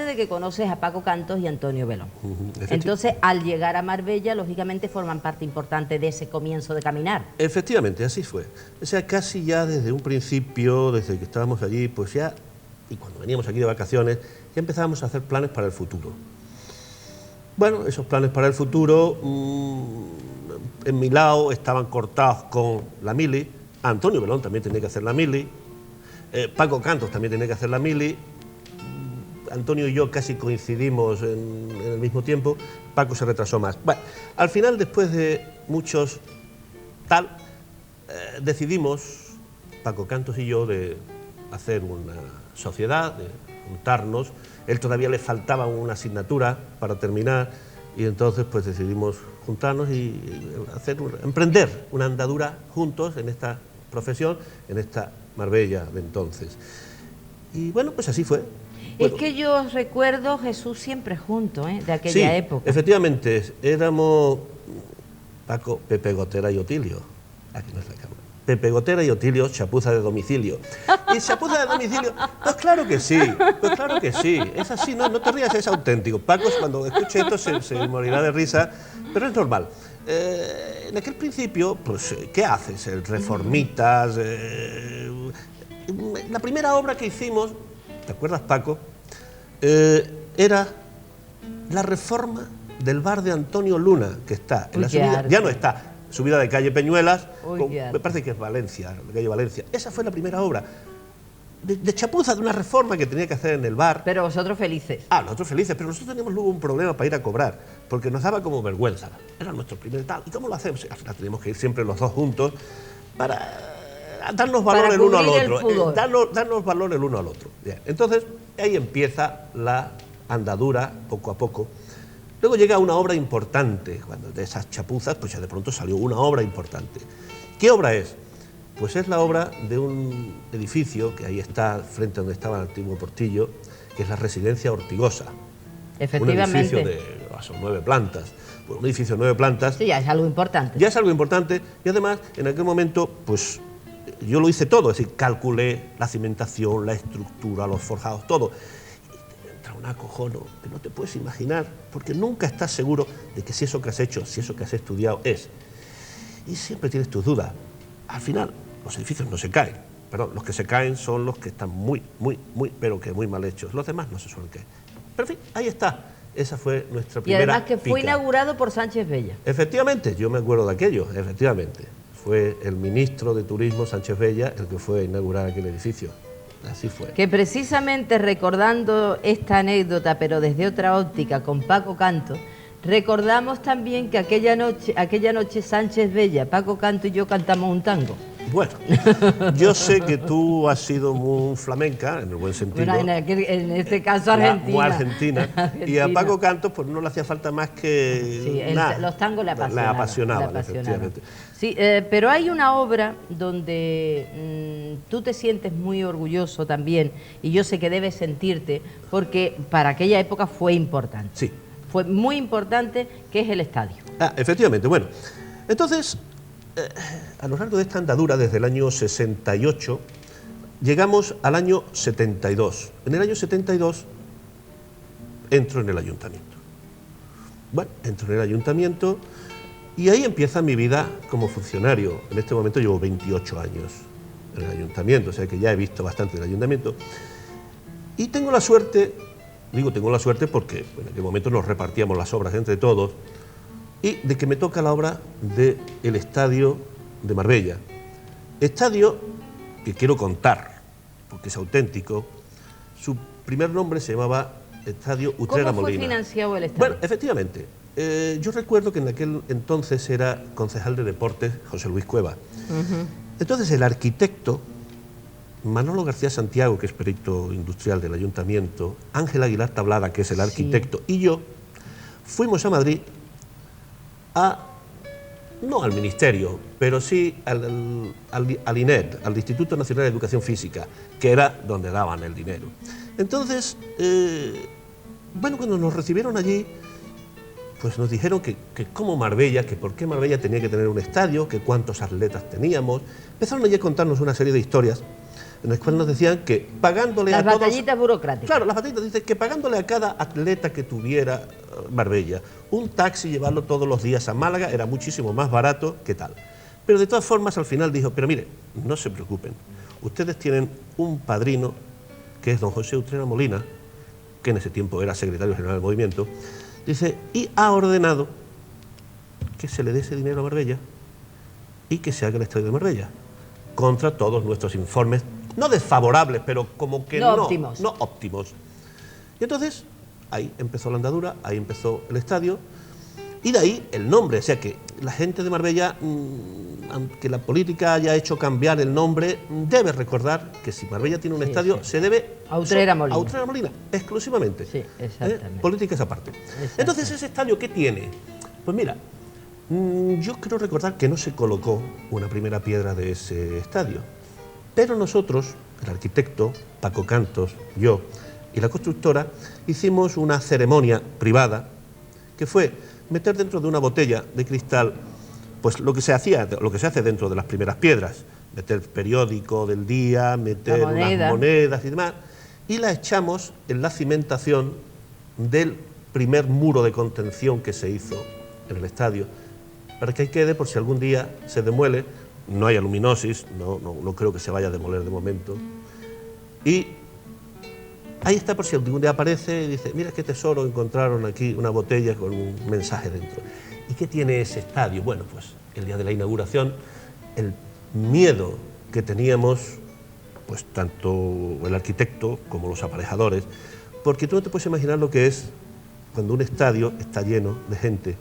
aparte de que conoces a Paco Cantos y Antonio Belón. Entonces, al llegar a Marbella, lógicamente forman parte importante de ese comienzo de caminar. Efectivamente, así fue. O sea, casi ya desde un principio, desde que estábamos allí, pues ya, y cuando veníamos aquí de vacaciones, ya empezábamos a hacer planes para el futuro. Bueno, esos planes para el futuro, en mi lado estaban cortados con la mili, Antonio Belón también tenía que hacer la mili, Paco Cantos también tenía que hacer la mili, Antonio y yo casi coincidimos en el mismo tiempo, Paco se retrasó más. Bueno, al final, después de muchos decidimos, Paco Cantos y yo, de hacer una sociedad, de juntarnos. Él todavía le faltaba una asignatura para terminar y entonces pues decidimos juntarnos y emprender una andadura juntos en esta profesión, en esta Marbella de entonces. Y bueno, pues así fue. Bueno, es que yo recuerdo Jesús siempre junto, de aquella época. Efectivamente, éramos Paco, Pepe Gotera y Otilio. Aquí no es la cámara. Pepe Gotera y Otilio, chapuza de domicilio. ¿Y chapuza de domicilio? Pues claro que sí, es así, no te rías, es auténtico. Paco, cuando escuche esto, se morirá de risa, pero es normal. En aquel principio, pues, ¿qué haces? Reformitas. La primera obra que hicimos, ¿te acuerdas, Paco? Era la reforma del bar de Antonio Luna, que está en la subida, ya no está, subida de calle Peñuelas, me parece que es Valencia, la calle Valencia. Esa fue la primera obra de chapuza, de una reforma que tenía que hacer en el bar. Pero vosotros felices. Nosotros felices, pero nosotros teníamos luego un problema para ir a cobrar, porque nos daba como vergüenza. Era nuestro primer tal. ¿Y cómo lo hacemos? Al final teníamos que ir siempre los dos juntos para darnos valor el uno al otro. Darnos valor el uno al otro. Bien. Entonces, ahí empieza la andadura, poco a poco. Luego llega una obra importante, cuando de esas chapuzas, pues ya de pronto salió una obra importante. ¿Qué obra es? Pues es la obra de un edificio que ahí está, frente a donde estaba el antiguo Portillo, que es la Residencia Ortigosa. Efectivamente. Un edificio de son 9 plantas. Pues un edificio de 9 plantas. Sí, ya es algo importante. Ya es algo importante y además, en aquel momento, pues yo lo hice todo, es decir, calculé la cimentación, la estructura, los forjados, todo. Un acojono que no te puedes imaginar, porque nunca estás seguro de que si eso que has hecho, si eso que has estudiado es. Y siempre tienes tus dudas. Al final, los edificios no se caen. Perdón, los que se caen son los que están pero que muy mal hechos. Los demás no se suelen caer. Pero en fin, ahí está. Esa fue nuestra primera Y además que fue pica. inaugurado por Sánchez Bella. Efectivamente, yo me acuerdo de aquello, efectivamente. Fue el ministro de Turismo, Sánchez Bella, el que fue a inaugurar aquel edificio. Así fue. Que precisamente recordando esta anécdota, pero desde otra óptica, con Paco Canto, recordamos también que aquella noche Sánchez Bella, Paco Canto y yo cantamos un tango. Bueno, yo sé que tú has sido muy flamenca, en el buen sentido. Bueno, en este caso argentina. Muy argentina. Y a Paco Cantos pues no le hacía falta más que... Sí, los tangos le apasionaban. Efectivamente. Sí, pero hay una obra donde tú te sientes muy orgulloso también, y yo sé que debes sentirte, porque para aquella época fue importante. Sí. Fue muy importante, que es el estadio. Efectivamente. Bueno, entonces... a lo largo de esta andadura, desde el año 68, llegamos al año 72. En el año 72 entro en el ayuntamiento. Bueno, entro en el ayuntamiento y ahí empieza mi vida como funcionario. En este momento llevo 28 años en el ayuntamiento, o sea que ya he visto bastante del ayuntamiento. Y tengo la suerte, digo tengo la suerte porque en aquel momento nos repartíamos las obras entre todos, y de que me toca la obra del Estadio de Marbella. Estadio que quiero contar, porque es auténtico. Su primer nombre se llamaba Estadio Utrera Molina. ¿Cómo fue financiado el estadio? Bueno, efectivamente. Yo recuerdo que en aquel entonces era concejal de deportes José Luis Cueva. Entonces el arquitecto Manolo García Santiago, que es perito industrial del ayuntamiento, Ángel Aguilar Tablada, que es el arquitecto, y yo fuimos a Madrid no al Ministerio, pero sí al INED, al Instituto Nacional de Educación Física, que era donde daban el dinero. Entonces, bueno, cuando nos recibieron allí, pues nos dijeron que como Marbella, que por qué Marbella tenía que tener un estadio, que cuántos atletas teníamos. Empezaron allí a contarnos una serie de historias, en el cual nos decían que pagándole Las a todos... batallitas burocráticas. Claro, las batallitas dicen que pagándole a cada atleta que tuviera Marbella un taxi, llevarlo todos los días a Málaga, era muchísimo más barato que tal. Pero de todas formas al final dijo, pero mire, no se preocupen, ustedes tienen un padrino que es don José Utrera Molina, que en ese tiempo era secretario general del movimiento, dice, y ha ordenado que se le dé ese dinero a Marbella y que se haga el estadio de Marbella, contra todos nuestros informes, no desfavorables, pero como que no óptimos. Y entonces, ahí empezó la andadura, ahí empezó el estadio, y de ahí el nombre, o sea que la gente de Marbella, aunque la política haya hecho cambiar el nombre, debe recordar que si Marbella tiene un estadio, se debe a Utrera Molina. A Utrera Molina, exclusivamente. Sí, exactamente. Política esa parte. Entonces, ¿ese estadio qué tiene? Pues mira, yo creo recordar que no se colocó una primera piedra de ese estadio, pero nosotros, el arquitecto, Paco Cantos, yo y la constructora, hicimos una ceremonia privada que fue meter dentro de una botella de cristal pues lo que se hace dentro de las primeras piedras, meter periódico del día, meter unas monedas y demás, y la echamos en la cimentación del primer muro de contención que se hizo en el estadio, para que ahí quede por si algún día se demuele, no hay aluminosis, no creo que se vaya a demoler de momento, y ahí está por si algún día aparece y dice, mira qué tesoro, encontraron aquí una botella con un mensaje dentro. ¿Y qué tiene ese estadio? Bueno, pues el día de la inauguración, el miedo que teníamos, pues tanto el arquitecto como los aparejadores, porque tú no te puedes imaginar lo que es cuando un estadio está lleno de gente,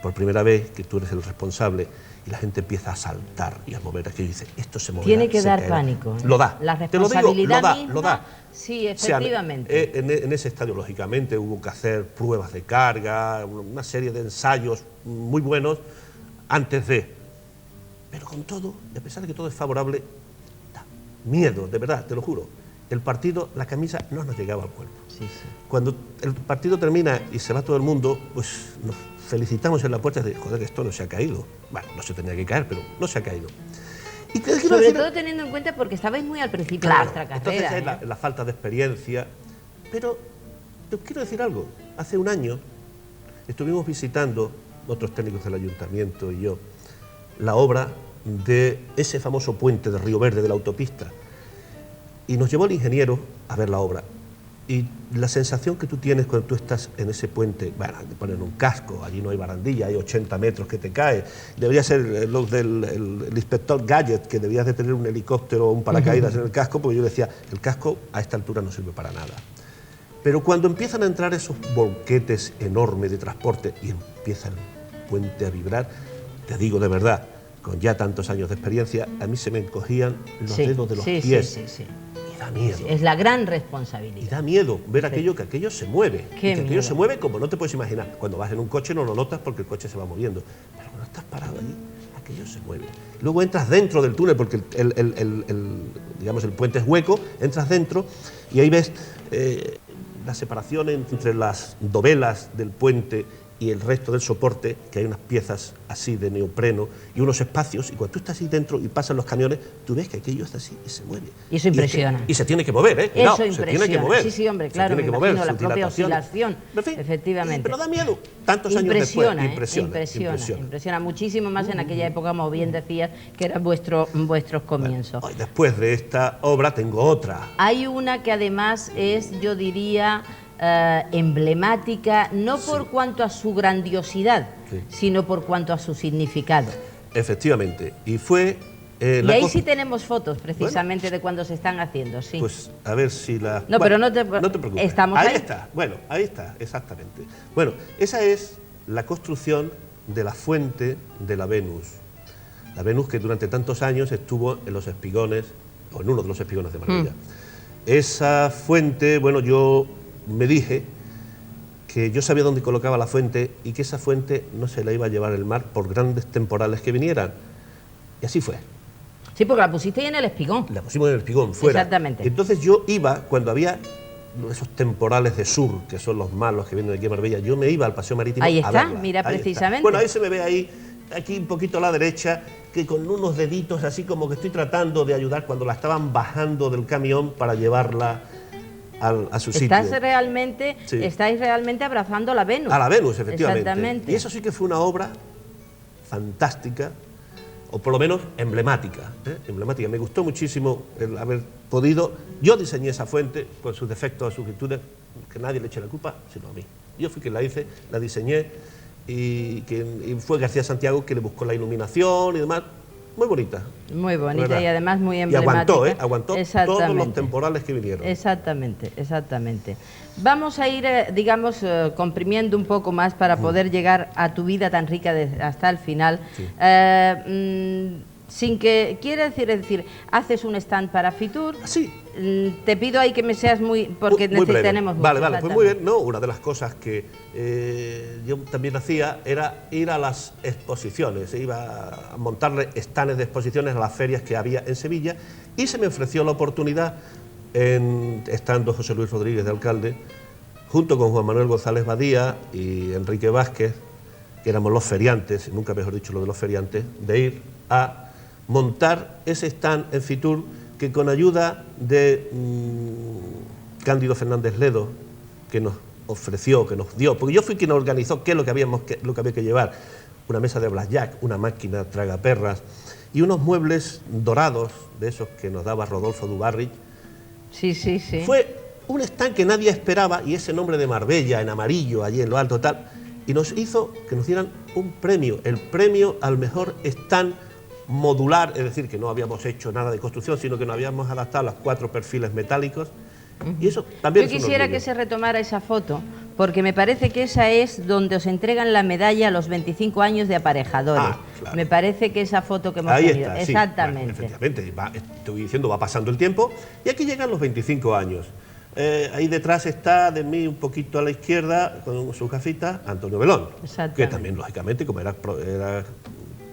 por primera vez que tú eres el responsable, y la gente empieza a saltar y a mover aquello y dice, esto se moverá. Tiene que dar caerá. Pánico. Lo da. La responsabilidad te lo digo, misma, lo da. Sí, efectivamente. En ese estadio, lógicamente, hubo que hacer pruebas de carga, una serie de ensayos muy buenos antes de... Pero con todo, y a pesar de que todo es favorable, da miedo, de verdad, te lo juro. El partido, la camisa no nos llegaba al cuerpo. Sí, sí. Cuando el partido termina y se va todo el mundo, pues nos felicitamos en la puerta de, joder, que esto no se ha caído. Bueno, no se tenía que caer, pero no se ha caído. Y sobre todo teniendo en cuenta porque estabais muy al principio de vuestra carrera. Entonces es la falta de experiencia. Pero te quiero decir algo. Hace un año estuvimos visitando, otros técnicos del ayuntamiento y yo, la obra de ese famoso puente de Río Verde, de la autopista. Y nos llevó el ingeniero a ver la obra. Y la sensación que tú tienes cuando tú estás en ese puente, bueno, te ponen un casco, allí no hay barandilla, hay 80 metros que te cae, debería ser lo del el inspector Gadget, que debías de tener un helicóptero o un paracaídas en el casco, porque yo decía, el casco a esta altura no sirve para nada. Pero cuando empiezan a entrar esos bolquetes enormes de transporte y empieza el puente a vibrar, te digo de verdad, con ya tantos años de experiencia, a mí se me encogían los dedos de los pies. Sí. Y da miedo. Es la gran responsabilidad. Y da miedo ver que aquello se mueve. Que aquello se mueve como no te puedes imaginar. Cuando vas en un coche no lo notas porque el coche se va moviendo. Pero cuando estás parado allí, aquello se mueve. Luego entras dentro del túnel porque digamos, el puente es hueco, entras dentro y ahí ves la separación entre las dovelas del puente y el resto del soporte, que hay unas piezas así de neopreno y unos espacios, y cuando tú estás ahí dentro y pasan los camiones, tú ves que aquello está así y se mueve. Y eso impresiona. Y se tiene que mover, ¿eh? Cuidado, eso impresiona. Se tiene que mover. Sí, hombre, claro, me imagino la propia oscilación, en fin, efectivamente. Pero da miedo, tantos años después. Impresiona muchísimo más en aquella época, como bien decías, que eran vuestros comienzos. Bueno, después de esta obra tengo otra. Hay una que además es, yo diría, emblemática, no por cuanto a su grandiosidad, sino por cuanto a su significado. Efectivamente, y fue... y ahí sí tenemos fotos, precisamente, de cuando se están haciendo, sí. Pues a ver si la... No, pero no te preocupes. Estamos ahí. Ahí está, bueno, ahí está, exactamente. Bueno, esa es la construcción de la fuente de la Venus. La Venus que durante tantos años estuvo en los espigones, o en uno de los espigones de Marbella. Esa fuente, bueno, yo me dije que yo sabía dónde colocaba la fuente y que esa fuente no se la iba a llevar el mar por grandes temporales que vinieran. Y así fue. Sí, porque la pusiste ahí en el espigón. La pusimos en el espigón, fuera. Exactamente. Entonces yo iba, cuando había esos temporales de sur, que son los malos que vienen aquí a Marbella, yo me iba al paseo marítimo ahí a está, verla. mira, Ahí precisamente. está. Bueno, ahí se me ve ahí aquí un poquito a la derecha, que con unos deditos así como que estoy tratando de ayudar cuando la estaban bajando del camión para llevarla a su sitio. Estáis realmente abrazando a la Venus. A la Venus, efectivamente. Exactamente. Y eso sí que fue una obra fantástica, o por lo menos emblemática. Emblemática. Me gustó muchísimo el haber podido... Yo diseñé esa fuente con sus defectos, sus virtudes, que nadie le eche la culpa, sino a mí. Yo fui quien la hice, la diseñé, y fue García Santiago que le buscó la iluminación y demás. Muy bonita. Muy bonita y además muy emblemática. Y aguantó todos los temporales que vinieron. Exactamente, exactamente. Vamos a ir, digamos, comprimiendo un poco más para poder llegar a tu vida tan rica hasta el final. Sí. Sin que, quiere decir, haces un stand para Fitur. Sí. Te pido ahí que me seas muy... porque tenemos mucho. Vale, pues muy bien. No, una de las cosas que yo también hacía era ir a las exposiciones. Iba a montarle stands de exposiciones a las ferias que había en Sevilla y se me ofreció la oportunidad, estando José Luis Rodríguez de alcalde, junto con Juan Manuel González Badía y Enrique Vázquez, que éramos los feriantes, nunca mejor dicho lo de los feriantes, de ir a montar ese stand en Fitur, que con ayuda de Cándido Fernández Ledo, que nos ofreció, que nos dio, porque yo fui quien organizó qué es lo que había que llevar, una mesa de blackjack, una máquina tragaperras y unos muebles dorados, de esos que nos daba Rodolfo Dubarrich. Sí. Fue un stand que nadie esperaba, y ese nombre de Marbella en amarillo, allí en lo alto tal, y nos hizo que nos dieran un premio, el premio al mejor stand modular, es decir, que no habíamos hecho nada de construcción, sino que nos habíamos adaptado a los 4 perfiles metálicos. Y eso también. Yo quisiera que se retomara esa foto, porque me parece que esa es donde os entregan la medalla a los 25 años de aparejadores. Claro. Me parece que esa foto que hemos ahí tenido. está, exactamente. Sí, bueno, efectivamente, estoy diciendo, va pasando el tiempo, y aquí llegan los 25 años. Ahí detrás está de mí, un poquito a la izquierda, con su gafita, Antonio Belón, que también, lógicamente, como era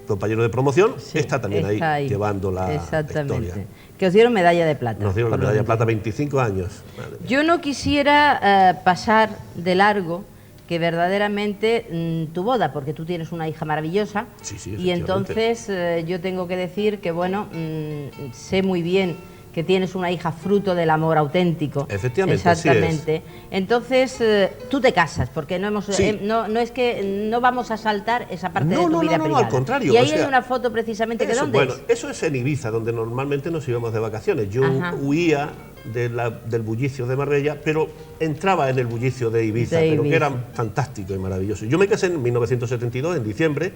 compañero de promoción, sí, está también ahí llevando la historia. Que os dieron medalla de plata. Nos dieron la medalla de plata, 25 años. Yo no quisiera pasar de largo que verdaderamente tu boda, porque tú tienes una hija maravillosa, y entonces yo tengo que decir que, bueno, sé muy bien que tienes una hija fruto del amor auténtico. Efectivamente, exactamente. Así es. Entonces, tú te casas, porque no hemos, no es que no vamos a saltar esa parte de tu vida privada. No, al contrario. Y ahí hay una foto precisamente que ¿dónde es? Eso es en Ibiza, donde normalmente nos íbamos de vacaciones. Yo huía del bullicio de Marbella, pero entraba en el bullicio de Ibiza, pero que era fantástico y maravilloso. Yo me casé en 1972, en diciembre,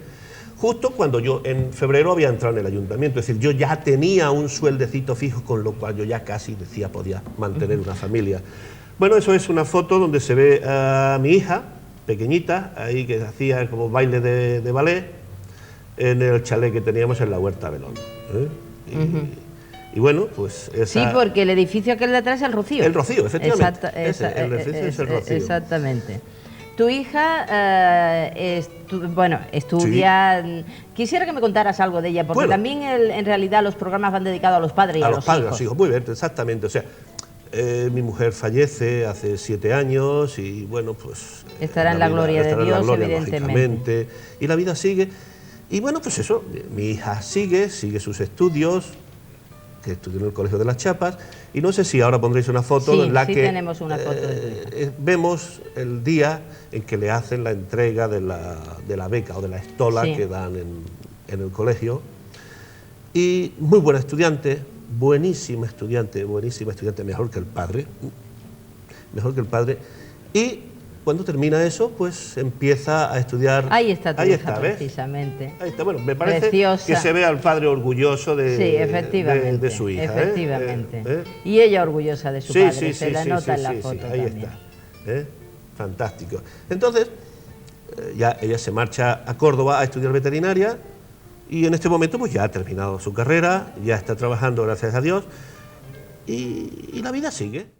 justo cuando yo en febrero había entrado en el ayuntamiento, es decir, yo ya tenía un sueldecito fijo, con lo cual yo ya casi decía podía mantener una familia. Bueno, eso es una foto donde se ve a mi hija, pequeñita, ahí que hacía como baile de ballet, en el chalet que teníamos en la Huerta Belón. Y bueno, pues esa... Sí, porque el edificio aquel de atrás es el Rocío. El Rocío, efectivamente. El edificio es el Rocío. Exactamente. Tu hija, estudia... Sí. Quisiera que me contaras algo de ella, porque también en realidad los programas van dedicados a los padres y a los hijos. A los hijos, muy bien, exactamente. O sea, mi mujer fallece hace 7 años y bueno, pues... Estará en la gloria de Dios, evidentemente. Y la vida sigue. Y bueno, pues eso, mi hija sigue sus estudios, que estudió en el Colegio de las Chapas, y no sé si ahora pondréis una foto en la que tenemos una foto vemos el día en que le hacen la entrega de la beca o de la estola que dan en el colegio. Y muy buena estudiante, buenísima estudiante, mejor que el padre, y cuando termina eso, pues empieza a estudiar... Ahí está tu hija, precisamente. Ahí está, bueno, me parece que se ve al padre orgulloso de su hija. Efectivamente. Y ella orgullosa de su padre, se la nota en la foto ahí también. Está. Fantástico. Entonces, ya ella se marcha a Córdoba a estudiar veterinaria, y en este momento pues ya ha terminado su carrera, ya está trabajando, gracias a Dios, y la vida sigue.